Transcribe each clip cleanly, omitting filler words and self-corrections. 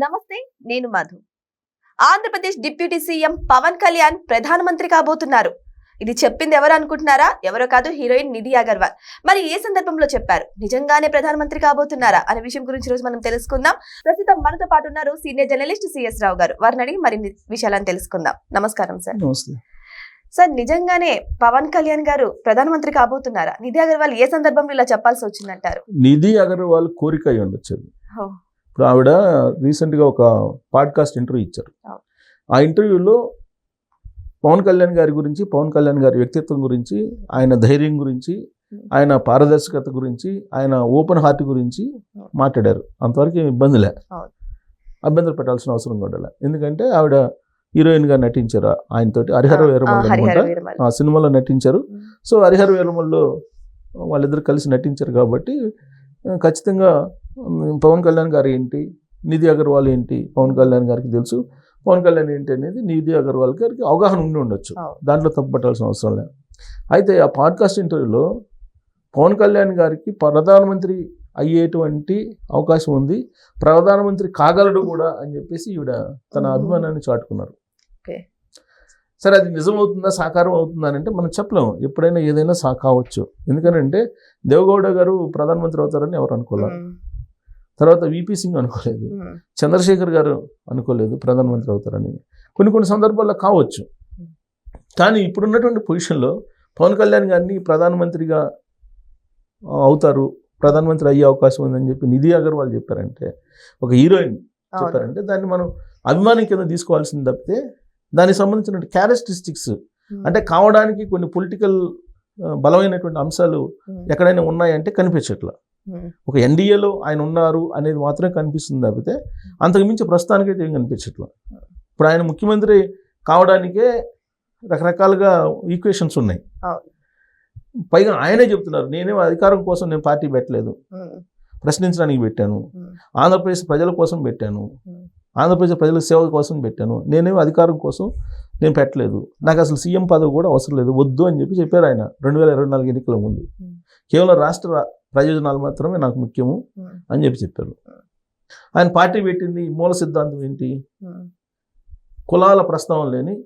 నమస్తే, నేను Madhu. Andhra Pradesh deputy CM Pawan Kalyan ప్రధానమంత్రి కాబోతున్నారు. ఇది చెప్పింది ఎవరు అనుకుంటున్నారా? ఎవరో కాదు, హీరోయిన్ నిధి అగర్వాల్. మరి ఏ సందర్భంలో చెప్పారు? నిజంగానే ప్రధానమంత్రి కాబోతున్నారా అనే విషయం గురించి రోజు మనం తెలుసుకుందాం. ప్రస్తుతం మనతో పాటు ఉన్నారు సీనియర్ జర్నలిస్ట్ సిఎస్ రావు గారు. వారిని అడిగి మరిన్ని విషయాలను తెలుసుకుందాం. నమస్కారం సార్. సార్, నిజంగానే పవన్ కళ్యాణ్ గారు ప్రధానమంత్రి కాబోతున్నారా? నిధి అగర్వాల్ ఏ సందర్భంలో ఇలా చెప్పాల్సి వచ్చిందంటారు? నిధి అగర్వాల్ కోరిక అయి ఉండొచ్చు. ఇప్పుడు ఆవిడ రీసెంట్గా ఒక పాడ్కాస్ట్ ఇంటర్వ్యూ ఇచ్చారు. ఆ ఇంటర్వ్యూలో పవన్ కళ్యాణ్ గారి గురించి, పవన్ కళ్యాణ్ గారి వ్యక్తిత్వం గురించి, ఆయన ధైర్యం గురించి, ఆయన పారదర్శకత గురించి, ఆయన ఓపెన్ హార్ట్ గురించి మాట్లాడారు. అంతవరకు ఇబ్బందిలే, అభ్యంతర పెట్టాల్సిన అవసరం కూడా. ఎందుకంటే ఆవిడ హీరోయిన్గా నటించారు ఆయనతోటి. హరిహర వీరమల్లు ఆ సినిమాలో నటించారు. సో హరిహర వీరమల్లో వాళ్ళిద్దరు కలిసి నటించారు కాబట్టి ఖచ్చితంగా పవన్ కళ్యాణ్ గారు ఏంటి, నిధి అగర్వాల్ ఏంటి పవన్ కళ్యాణ్ గారికి తెలుసు. పవన్ కళ్యాణ్ ఏంటి అనేది నిధి అగర్వాల్ గారికి అవగాహన ఉండి ఉండొచ్చు. దాంట్లో తప్పుపట్టాల్సిన అవసరం లేదు. అయితే ఆ పాడ్కాస్ట్ ఇంటర్వ్యూలో పవన్ కళ్యాణ్ గారికి ప్రధానమంత్రి అయ్యేటువంటి అవకాశం ఉంది, ప్రధానమంత్రి కాగలడు కూడా అని చెప్పేసి ఈవిడ తన అభిమానాన్ని చాటుకున్నారు. సరే, అది నిజమవుతుందా, సాకారం అవుతుందా అని అంటే మనం చెప్పలేము. ఎప్పుడైనా ఏదైనా కావచ్చు. ఎందుకంటే దేవగౌడ గారు ప్రధానమంత్రి అవుతారని ఎవరు అనుకోలేదు. తర్వాత విపి సింగ్ అనుకోలేదు, చంద్రశేఖర్ గారు అనుకోలేదు ప్రధానమంత్రి అవుతారని. కొన్ని సందర్భాల్లో కావచ్చు. కానీ ఇప్పుడున్నటువంటి పొజిషన్లో పవన్ కళ్యాణ్ గారిని ప్రధానమంత్రిగా అవుతారు, ప్రధానమంత్రి అయ్యే అవకాశం ఉందని చెప్పి నిధి అగర్వాల్ చెప్పారంటే, ఒక హీరోయిన్ చెప్పారంటే దాన్ని మనం అభిమానం కింద తీసుకోవాల్సింది తప్పితే దానికి సంబంధించిన క్యారెక్టరిస్టిక్స్ అంటే కావడానికి కొన్ని పొలిటికల్ బలమైనటువంటి అంశాలు ఎక్కడైనా ఉన్నాయంటే కనిపించట్లా. ఒక ఎన్డీఏలో ఆయన ఉన్నారు అనేది మాత్రమే కనిపిస్తుంది తప్పితే అంతకుమించి ప్రస్తుతానికైతే ఏం కనిపించట్లా. ఇప్పుడు ఆయన ముఖ్యమంత్రి కావడానికే రకరకాలుగా ఈక్వేషన్స్ ఉన్నాయి. పైగా ఆయనే చెప్తున్నారు, నేనేం అధికారం కోసం నేను పార్టీ పెట్టలేదు, ప్రశ్నించడానికి పెట్టాను, ఆంధ్రప్రదేశ్ ప్రజల కోసం పెట్టాను, ఆంధ్రప్రదేశ్ ప్రజల సేవ కోసం పెట్టాను, నేనేం అధికారం కోసం నేను పెట్టలేదు, నాకు అసలు సీఎం పదవి కూడా అవసరం లేదు, వద్దు అని చెప్పారు ఆయన 2024 ఎన్నికల ముందు. కేవలం రాష్ట్ర ప్రయోజనాలు మాత్రమే నాకు ముఖ్యము అని చెప్పారు. ఆయన పార్టీ పెట్టింది మూల సిద్ధాంతం ఏంటి? కులాల ప్రస్తావన లేని,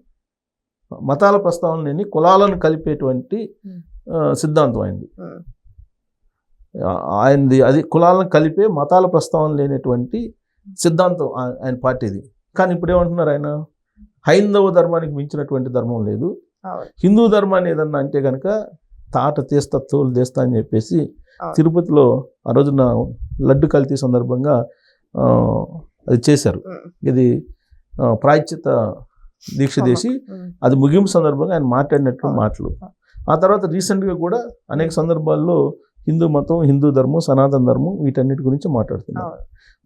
మతాల ప్రస్తావన లేని, కులాలను కలిపేటువంటి సిద్ధాంతం ఆయనది. అది కులాలను కలిపే, మతాల ప్రస్తావన లేనటువంటి సిద్ధాంతం ఆయన పార్టీది. కానీ ఇప్పుడు ఏమంటున్నారు ఆయన, హైందవ ధర్మానికి మించినటువంటి ధర్మం లేదు, హిందూ ధర్మాన్ని ఏదన్నా అంటే కనుక తాట తీస్తా తోలు తీస్తా అని చెప్పేసి తిరుపతిలో ఆ రోజున లడ్డు కల్తీ సందర్భంగా అది చేశారు. ఇది ప్రాయశ్చిత దీక్ష చేసి అది ముగింపు సందర్భంగా ఆయన మాట్లాడినట్టు మాటలు. ఆ తర్వాత రీసెంట్గా కూడా అనేక సందర్భాల్లో హిందూ మతం, హిందూ ధర్మం, సనాతన ధర్మం వీటన్నిటి గురించి మాట్లాడుతున్నారు.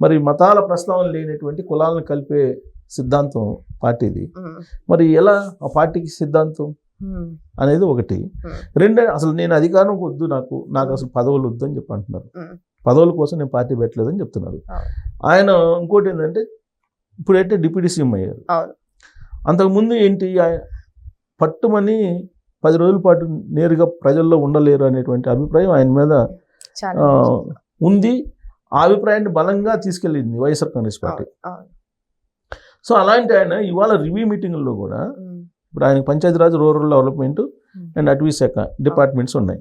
మరి మతాల ప్రస్తావన లేనటువంటి కులాలను కలిపే సిద్ధాంతం పార్టీది. మరి ఎలా ఆ పార్టీకి సిద్ధాంతం అనేది ఒకటి. రెండే, అసలు నేను అధికారం వద్దు, నాకు అసలు పదవులు వద్దు అని చెప్పి అంటున్నారు. పదవుల కోసం నేను పార్టీ పెట్టలేదని చెప్తున్నారు ఆయన. ఇంకోటి ఏంటంటే ఇప్పుడైతే డిప్యూటీ సీఎం అయ్యారు. అంతకుముందు ఏంటి, పట్టుమని 10 రోజుల పాటు నేరుగా ప్రజల్లో ఉండలేరు అనేటువంటి అభిప్రాయం ఆయన మీద ఉంది. ఆ అభిప్రాయాన్ని బలంగా తీసుకెళ్ళింది వైఎస్ఆర్ కాంగ్రెస్ పార్టీ. సో అలాంటి ఆయన ఇవాళ రివ్యూ మీటింగుల్లో కూడా, ఇప్పుడు ఆయనకు పంచాయతీరాజ్, రూరల్ డెవలప్మెంట్ అండ్ అటవీ శాఖ డిపార్ట్మెంట్స్ ఉన్నాయి.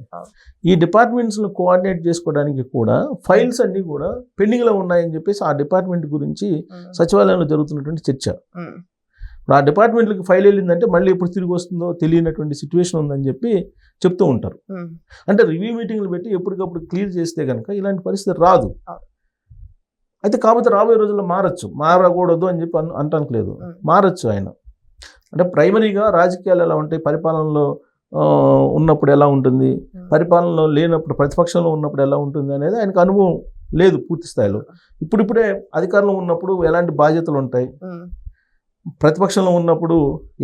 ఈ డిపార్ట్మెంట్స్ను కోఆర్డినేట్ చేసుకోవడానికి కూడా ఫైల్స్ అన్నీ కూడా పెండింగ్లో ఉన్నాయని చెప్పేసి ఆ డిపార్ట్మెంట్ గురించి సచివాలయంలో జరుగుతున్నటువంటి చర్చ. ఇప్పుడు ఆ డిపార్ట్మెంట్లకి ఫైల్ వెళ్ళిందంటే మళ్ళీ ఎప్పుడు తిరిగి వస్తుందో తెలియనటువంటి సిచ్యువేషన్ ఉందని చెప్పి చెప్తూ ఉంటారు. అంటే రివ్యూ మీటింగ్లు పెట్టి ఎప్పటికప్పుడు క్లియర్ చేస్తే కనుక ఇలాంటి పరిస్థితి రాదు. అయితే కాకపోతే రాబోయే రోజుల్లో మారకూడదు అని చెప్పి అంటానికి లేదు, మారచ్చు ఆయన. అంటే ప్రైమరీగా రాజకీయాలు ఎలా ఉంటాయి, పరిపాలనలో ఉన్నప్పుడు ఎలా ఉంటుంది, పరిపాలనలో లేనప్పుడు, ప్రతిపక్షంలో ఉన్నప్పుడు ఎలా ఉంటుంది అనేది ఆయనకు అనుభవం లేదు పూర్తి స్థాయిలో. ఇప్పుడిప్పుడే అధికారంలో ఉన్నప్పుడు ఎలాంటి బాధ్యతలు ఉంటాయి, ప్రతిపక్షంలో ఉన్నప్పుడు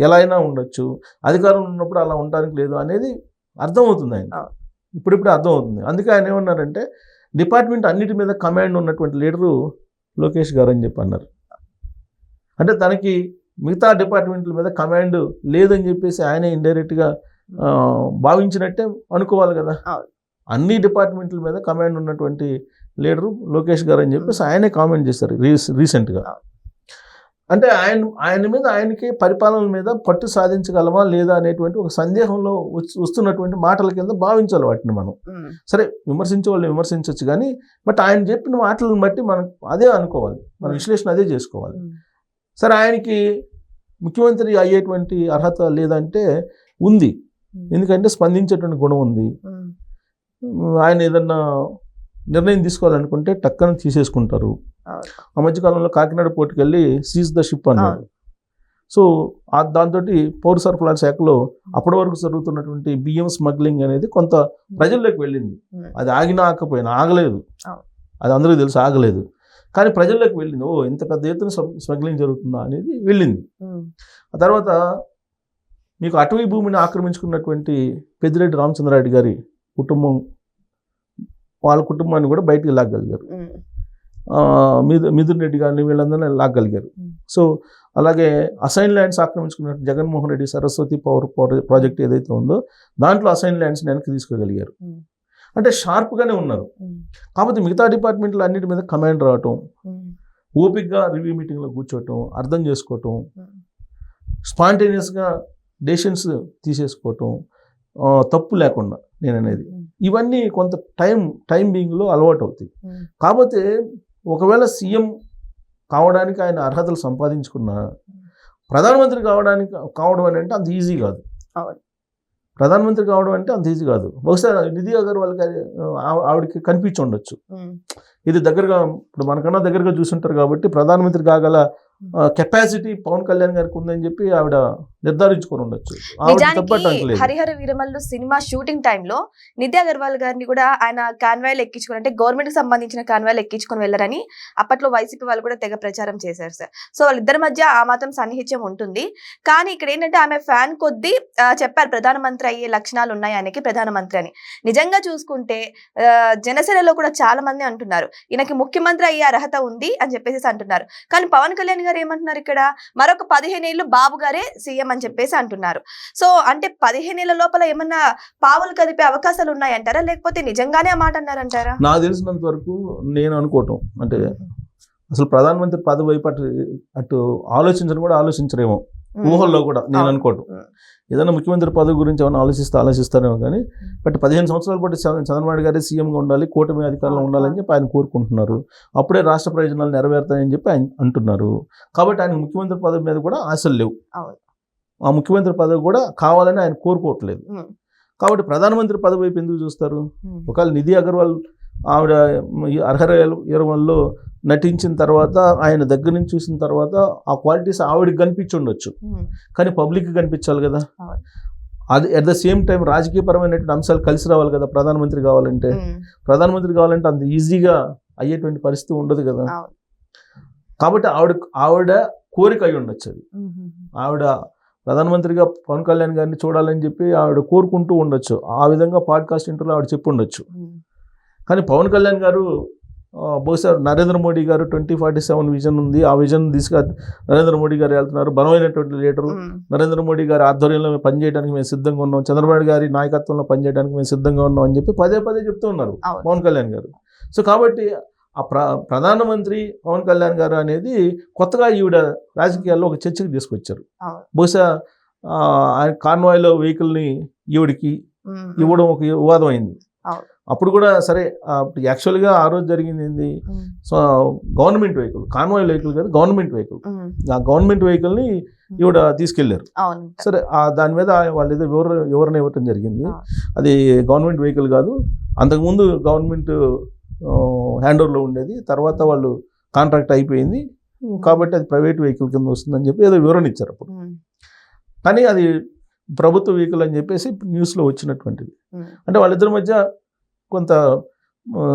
ఎలా అయినా ఉండొచ్చు, అధికారంలో ఉన్నప్పుడు అలా ఉండడానికి లేదు అనేది అర్థమవుతుంది ఆయన. ఇప్పుడిప్పుడే అర్థమవుతుంది. అందుకే ఆయన ఏమన్నారంటే, డిపార్ట్మెంట్ అన్నిటి మీద కమాండ్ ఉన్నటువంటి లీడరు లోకేష్ గారు అని చెప్పి అన్నారు. అంటే తనకి మిగతా డిపార్ట్మెంట్ల మీద కమాండ్ లేదని చెప్పేసి ఆయనే ఇండైరెక్ట్గా భావించినట్టే అనుకోవాలి కదా. అన్ని డిపార్ట్మెంట్ల మీద కమాండ్ ఉన్నటువంటి లీడరు లోకేష్ గారు అని చెప్పేసి ఆయనే కామెంట్ చేశారు రీసెంట్గా. అంటే ఆయన మీద ఆయనకి పరిపాలన మీద పట్టు సాధించగలమా లేదా అనేటువంటి ఒక సందేహంలో వస్తున్నటువంటి మాటల కింద భావించాలి వాటిని మనం. సరే విమర్శించే వాళ్ళు విమర్శించవచ్చు కానీ బట్ ఆయన చెప్పిన మాటలను బట్టి మనం అదే అనుకోవాలి, మన విశ్లేషణ అదే చేసుకోవాలి. సరే ఆయనకి ముఖ్యమంత్రి అయ్యేటువంటి అర్హత లేదంటే ఉంది, ఎందుకంటే స్పందించేటువంటి గుణం ఉంది. ఆయన ఏదన్నా నిర్ణయం తీసుకోవాలనుకుంటే టక్కన తీసేసుకుంటారు. ఆ మధ్యకాలంలో కాకినాడ పోర్టుకి వెళ్ళి సీజ్ ద షిప్ అన్నారు. సో దాంతో పౌర సరఫరాల శాఖలో అప్పటి వరకు జరుగుతున్నటువంటి బియ్యం స్మగ్లింగ్ అనేది కొంత ప్రజల్లోకి వెళ్ళింది. అది ఆగినా ఆకపోయినా ఆగలేదు, అది అందరికీ తెలుసు ఆగలేదు, కానీ ప్రజల్లోకి వెళ్ళింది. ఓ ఇంత పెద్ద ఎత్తున స్మగ్లింగ్ జరుగుతుందా అనేది వెళ్ళింది. ఆ తర్వాత మీకు అటవీ భూమిని ఆక్రమించుకున్నటువంటి పెద్దిరెడ్డి రామచంద్రారెడ్డి గారి కుటుంబం, వాళ్ళ కుటుంబాన్ని కూడా బయటికి లాగగలిగారు. మిథున్ రెడ్డి గారిని వీళ్ళందరినీ లాగగలిగారు. సో అలాగే అసైన్ ల్యాండ్స్ ఆక్రమించుకున్న జగన్మోహన్ రెడ్డి సరస్వతి పవర్ ప్రాజెక్ట్ ఏదైతే ఉందో దాంట్లో అసైన్ ల్యాండ్స్ని వెనక్కి తీసుకోగలిగారు. అంటే షార్ప్గానే ఉన్నారు. కాకపోతే మిగతా డిపార్ట్మెంట్లు అన్నిటి మీద కమాండ్ రావటం, ఓపిక్గా రివ్యూ మీటింగ్లో కూర్చోవటం, అర్థం చేసుకోవటం, స్పాంటేనియస్గా డెసిషన్స్ తీసేసుకోవటం తప్పు లేకుండా నేను అనేది, ఇవన్నీ కొంత టైం బీయింగ్లో అలవాటు అవుతాయి. కాకపోతే ఒకవేళ సీఎం కావడానికి ఆయన అర్హతలు సంపాదించుకున్నా ప్రధానమంత్రి కావడం అని అంటే అంత ఈజీ కాదు. ప్రధానమంత్రి కావడం అంటే అంత ఈజీ కాదు. బహుశా నిధి అగర్వాల్ గారి ఆవిడకి కనిపించి ఉండొచ్చు. ఇది దగ్గరగా ఇప్పుడు మనకన్నా దగ్గరగా చూసుంటారు కాబట్టి ప్రధానమంత్రి కాగల కెపాసిటీ పవన్ కళ్యాణ్ గారికి ఉందని చెప్పి ఆవిడ నిర్ధారించుకొని ఉండొచ్చు. హరిహర వీరమల్లు సినిమా షూటింగ్ టైంలో నిధి అగర్వాల్ గారిని కూడా ఆయన కాన్వాయ్లు ఎక్కించుకొని, అంటే గవర్నమెంట్ కి సంబంధించిన కాన్వాయ్లు ఎక్కించుకొని వెళ్ళారని అప్పట్లో వైసీపీ వాళ్ళు కూడా తెగ ప్రచారం చేశారు సార్. సో వాళ్ళిద్దరి మధ్య ఆ మాత్రం సన్నిహిత్యం ఉంటుంది. కానీ ఇక్కడ ఏంటంటే ఆమె ఫ్యాన్ కొద్దీ చెప్పారు ప్రధానమంత్రి అయ్యే లక్షణాలు ఉన్నాయి ఆయనకి ప్రధానమంత్రి అని. నిజంగా చూసుకుంటే జనసేనలో కూడా చాలా మంది అంటున్నారు ఈయనకి ముఖ్యమంత్రి అయ్యే అర్హత ఉంది అని చెప్పేసి అంటున్నారు. కానీ పవన్ కళ్యాణ్ ఏమంటున్నారు, ఇక్కడ మరొక 15 ఏళ్ళు బాబు గారే సీఎం అని చెప్పేసి అంటున్నారు. సో అంటే 15 ఏళ్ల లోపల ఏమన్నా పావులు కదిపే అవకాశాలు ఉన్నాయంటారా, లేకపోతే నిజంగానే ఆ మాట అన్నారంటారా? నాకు తెలిసినంత వరకు నేను అనుకోవటం అంటే అసలు ప్రధానమంత్రి పదవి వైపు అటు ఆలోచించడం కూడా ఆలోచించరేమో, ఊహల్లో కూడా నేను అనుకోవటం. ఏదైనా ముఖ్యమంత్రి పదవి గురించి ఏమైనా ఆలోచిస్తారేమో కానీ బట్ 15 సంవత్సరాల పాటు చంద్రబాబు గారే సీఎంగా ఉండాలి, కూటమి అధికారంలో ఉండాలని చెప్పి ఆయన కోరుకుంటున్నారు. అప్పుడే రాష్ట్ర ప్రయోజనాలు నెరవేరుతాయని చెప్పి ఆయన అంటున్నారు. కాబట్టి ఆయన ముఖ్యమంత్రి పదవి మీద కూడా ఆశలు లేవు. ఆ ముఖ్యమంత్రి పదవి కూడా కావాలని ఆయన కోరుకోవట్లేదు. కాబట్టి ప్రధానమంత్రి పదవి వైపు ఎందుకు చూస్తారు? ఒకవేళ నిధి అగర్వాల్ ఆవిడ హరిహర వీరమల్లులో నటించిన తర్వాత ఆయన దగ్గర నుంచి చూసిన తర్వాత ఆ క్వాలిటీస్ ఆవిడకి కనిపించి ఉండొచ్చు, కానీ పబ్లిక్కి కనిపించాలి కదా. అది అట్ ద సేమ్ టైం రాజకీయపరమైనటువంటి అంశాలు కలిసి రావాలి కదా. ప్రధానమంత్రి కావాలంటే అంత ఈజీగా అయ్యేటువంటి పరిస్థితి ఉండదు కదా. కాబట్టి ఆవిడ కోరిక అయి ఉండొచ్చు. అది ఆవిడ ప్రధానమంత్రిగా పవన్ కళ్యాణ్ గారిని చూడాలని చెప్పి ఆవిడ కోరుకుంటూ ఉండొచ్చు. ఆ విధంగా పాడ్కాస్ట్ ఇంటర్వ్యూలో ఆవిడ చెప్పి ఉండొచ్చు. కానీ పవన్ కళ్యాణ్ గారు బహుశా నరేంద్ర మోడీ గారు 2047 విజన్ ఉంది, ఆ విజన్ తీసుకు నరేంద్ర మోడీ గారు వెళ్తున్నారు. బలమైనటువంటి లీడరు నరేంద్ర మోడీ గారి ఆధ్వర్యంలో పనిచేయడానికి మేము సిద్ధంగా ఉన్నాం, చంద్రబాబు గారి నాయకత్వంలో పనిచేయడానికి మేము సిద్ధంగా ఉన్నాం అని చెప్పి పదే చెప్తూ ఉన్నారు పవన్ కళ్యాణ్ గారు. సో కాబట్టి ఆ ప్రధానమంత్రి పవన్ కళ్యాణ్ గారు అనేది కొత్తగా ఈవిడ రాజకీయాల్లో ఒక చర్చకి తీసుకొచ్చారు. బహుశా ఆయన కాన్వాయ్లో వెహికల్ని ఈవిడికి ఇవ్వడం ఒక వివాదం అయింది. అప్పుడు కూడా సరే యాక్చువల్గా ఆ రోజు జరిగింది ఏంది, so government vehicle, convoy vehicle కాదు గవర్నమెంట్ వెహికల్, ఆ గవర్నమెంట్ వెహికల్ని ఈవిడ తీసుకెళ్లారు. సరే దాని మీద వాళ్ళు ఏదో వివరణ ఇవ్వటం జరిగింది. అది గవర్నమెంట్ వెహికల్ కాదు, అంతకుముందు గవర్నమెంట్ హ్యాండ్ ఓవర్లో ఉండేది, తర్వాత వాళ్ళు కాంట్రాక్ట్ అయిపోయింది కాబట్టి అది ప్రైవేట్ వెహికల్ కింద వస్తుందని చెప్పి ఏదో వివరణ ఇచ్చారు అప్పుడు. కానీ అది ప్రభుత్వ వెహికల్ అని చెప్పేసి న్యూస్లో వచ్చినటువంటిది. అంటే వాళ్ళిద్దరి మధ్య కొంత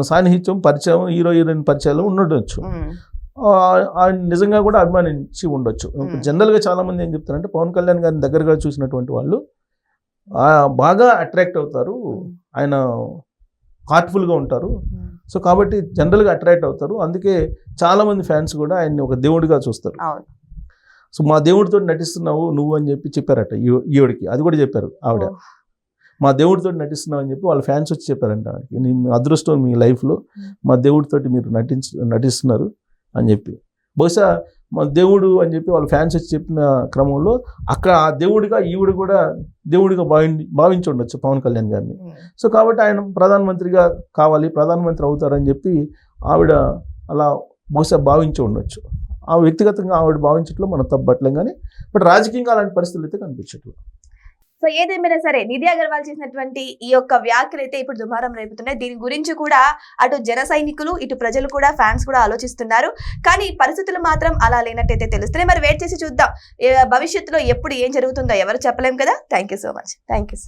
సాన్నిహిత్యం, పరిచయం, హీరోయిన్ పరిచయాలు ఉండొచ్చు. నిజంగా కూడా అభిమానించి ఉండొచ్చు. జనరల్గా చాలామంది ఏం చెప్తారంటే పవన్ కళ్యాణ్ గారిని దగ్గరగా చూసినటువంటి వాళ్ళు బాగా అట్రాక్ట్ అవుతారు, ఆయన హార్ట్ఫుల్గా ఉంటారు. సో కాబట్టి జనరల్గా అట్రాక్ట్ అవుతారు. అందుకే చాలామంది ఫ్యాన్స్ కూడా ఆయన్ని ఒక దేవుడిగా చూస్తారు. సో మా దేవుడితో నటిస్తున్నావు నువ్వు అని చెప్పి చెప్పారట ఈవిడికి. అది కూడా చెప్పారు ఆవిడ, మా దేవుడితో నటిస్తున్నావు అని చెప్పి వాళ్ళ ఫ్యాన్స్ వచ్చి చెప్పారంట, నీ అదృష్టం మీ లైఫ్లో మా దేవుడితోటి మీరు నటిస్తున్నారు అని చెప్పి. బహుశా మన దేవుడు అని చెప్పి వాళ్ళ ఫ్యాన్స్ వచ్చి చెప్పిన క్రమంలో అక్కడ ఆ దేవుడిగా ఈవిడ కూడా దేవుడిగా భావించి ఉండొచ్చు పవన్ కళ్యాణ్ గారిని. సో కాబట్టి ఆయన ప్రధానమంత్రిగా కావాలి, ప్రధానమంత్రి అవుతారని చెప్పి ఆవిడ అలా బహుశా భావించి ఉండొచ్చు. ఆ వ్యక్తిగతంగా ఆవిడ భావించట్లో మనం తప్పట్లేం, కానీ బట్ రాజకీయంగా అలాంటి పరిస్థితులు అయితే కనిపించట్లేదు. సో ఏదేమైనా సరే నిధి అగర్వాల్ చేసినటువంటి ఈ యొక్క వ్యాఖ్యలు అయితే ఇప్పుడు దుమారం రేపుతున్నాయి. దీని గురించి కూడా అటు జన సైనికులు, ఇటు ప్రజలు కూడా, ఫ్యాన్స్ కూడా ఆలోచిస్తున్నారు. కానీ పరిస్థితులు మాత్రం అలా లేనట్టయితే తెలుస్తున్నాయి. మరి వెయిట్ చేసి చూద్దాం భవిష్యత్తులో ఎప్పుడు ఏం జరుగుతుందో ఎవరు చెప్పలేం కదా. Thank you so much. Thank you.